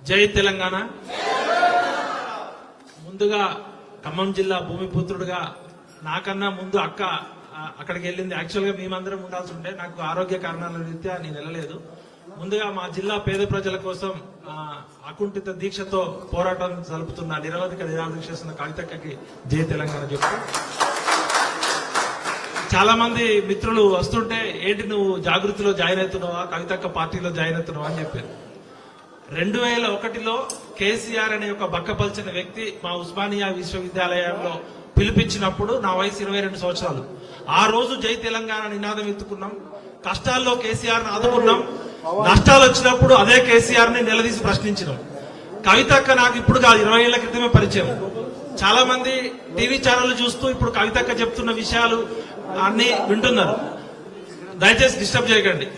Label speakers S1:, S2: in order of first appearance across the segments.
S1: జై తెలంగాణ. ముందుగా ఖమ్మం జిల్లా భూమిపుత్రుడుగా నాకన్నా ముందు అక్క అక్కడికి వెళ్ళింది. యాక్చువల్ గా మేమందరం ఉండాల్సి ఉంటే నాకు ఆరోగ్య కారణాల రీత్యా నేను వెళ్ళలేదు. ముందుగా మా జిల్లా పేద ప్రజల కోసం అకుంఠిత దీక్షతో పోరాటం జరుపుతున్న నిరవధిక దీక్ష చేస్తున్న కవితక్కకి జై తెలంగాణ చెప్తూ, చాలా మంది మిత్రులు వస్తుంటే ఏంటి నువ్వు జాగృతిలో జాయిన్ అవుతున్నావా, కవితక్క పార్టీలో జాయిన్ అవుతున్నావా అని చెప్పారు. 2001లో కేసీఆర్ అనే ఒక బక్కపల్చిన వ్యక్తి మా ఉస్మానియా విశ్వవిద్యాలయంలో పిలిపించినప్పుడు నా వయసు 22 సంవత్సరాలు. ఆ రోజు జై తెలంగాణ నినాదం ఎత్తుకున్నాం. కష్టాల్లో కేసీఆర్ ని ఆదుకున్నాం, నష్టాలు వచ్చినప్పుడు అదే కేసీఆర్ ని నిలదీసి ప్రశ్నించినాం. కవితక్క నాకు ఇప్పుడు కాదు, 20 ఏళ్ల క్రితమే పరిచయం. చాలా మంది టీవీ ఛానళ్లు చూస్తూ ఇప్పుడు కవితక్క చెప్తున్న విషయాలు అన్ని వింటున్నారు. దయచేసి డిస్టర్బ్ చేయకండి.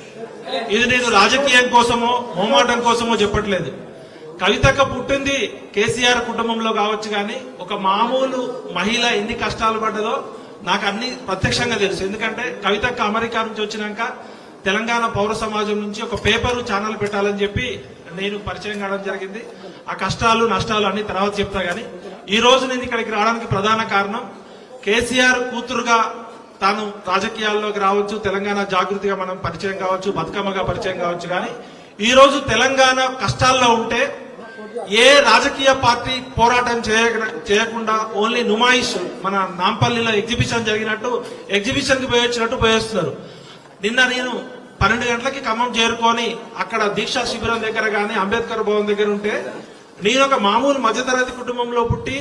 S1: ఇది నేను రాజకీయం కోసమో మోమాటం కోసమో చెప్పట్లేదు. కవితక్క పుట్టింది కేసీఆర్ కుటుంబంలో కావచ్చు, కానీ ఒక మామూలు మహిళ ఎన్ని కష్టాలు పడ్డదో నాకు అన్ని ప్రత్యక్షంగా తెలుసు. ఎందుకంటే కవితక్క అమెరికా నుంచి వచ్చినాక తెలంగాణ పౌర సమాజం నుంచి ఒక పేపరు ఛానల్ పెట్టాలని చెప్పి నేను పరిచయం కావడం జరిగింది. ఆ కష్టాలు నష్టాలు అన్ని తర్వాత చెప్తా. గానీ ఈ రోజు నేను ఇక్కడికి రావడానికి ప్రధాన కారణం కేసీఆర్ కూతురుగా తాను రాజకీయాల్లోకి రావచ్చు, తెలంగాణ జాగృతిగా మనం పరిచయం కావచ్చు, బతుకమ్మగా పరిచయం కావచ్చు. కానీ ఈ రోజు తెలంగాణ కష్టాల్లో ఉంటే ఏ రాజకీయ పార్టీ పోరాటం చేయకుండా ఓన్లీ నుమాయిష్, మన నాంపల్లిలో ఎగ్జిబిషన్ జరిగినట్టు ఎగ్జిబిషన్ కి పోయొచ్చినట్టు పోయేస్తున్నారు. నిన్న నేను 12 గంటలకి ఖమ్మం చేరుకొని అక్కడ దీక్షా శిబిరం దగ్గర గానీ అంబేద్కర్ భవన్ దగ్గర ఉంటే, నేను ఒక మామూలు మధ్యతరగతి కుటుంబంలో పుట్టి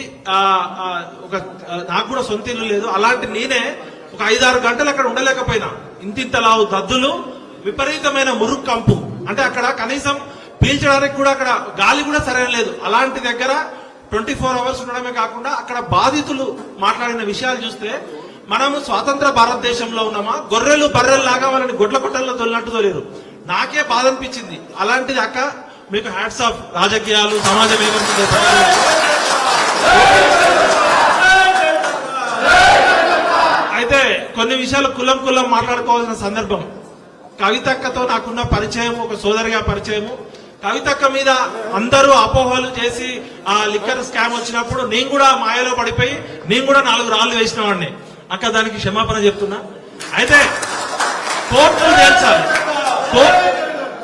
S1: నాకు కూడా సొంత ఇల్లు లేదు. అలాంటి నేనే ఒక 5-6 గంటలు అక్కడ ఉండలేకపోయినా. ఇంతింతలావు దద్దులు, విపరీతమైన మురుగు కంపు, అంటే అక్కడ కనీసం పీల్చడానికి కూడా అక్కడ గాలి కూడా సరైన లేదు. అలాంటి దగ్గర 24 అవర్స్ ఉండడమే కాకుండా అక్కడ బాధితులు మాట్లాడిన విషయాలు చూస్తే మనము స్వాతంత్ర భారతదేశంలో ఉన్నామా, గొర్రెలు బర్రెలు లాగా వాళ్ళని గొడ్ల కొట్టల్లో తొలినట్టు తోలేరు. నాకే బాధ అనిపించింది. అలాంటిది అక్క, మీకు హ్యాట్స్ ఆఫ్. రాజకీయాలు సమాజం ఏమవుతుందో అయితే కొన్ని విషయాలు కులం మాట్లాడుకోవాల్సిన సందర్భం. కవితక్కతో నాకున్న పరిచయం, ఒక సోదరిగా పరిచయము. కవితక్క మీద అందరూ అపోహలు చేసి ఆ లిక్కర్ స్కామ్ వచ్చినప్పుడు నేను కూడా మాయలో పడిపోయి నేను కూడా 4 రాళ్లు వేసిన వాడిని. అక్క దానికి క్షమాపణ చెప్తున్నా. అయితే కోర్టులు తేల్చాలి,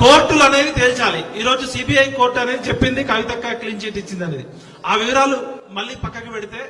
S1: కోర్టులు అనేది తేల్చాలి. ఈ రోజు సిబిఐ కోర్టు అనేది చెప్పింది కవితక్క క్లీన్ చిట్ ఇచ్చింది అనేది. ఆ వివరాలు మళ్ళీ పక్కకి పెడితే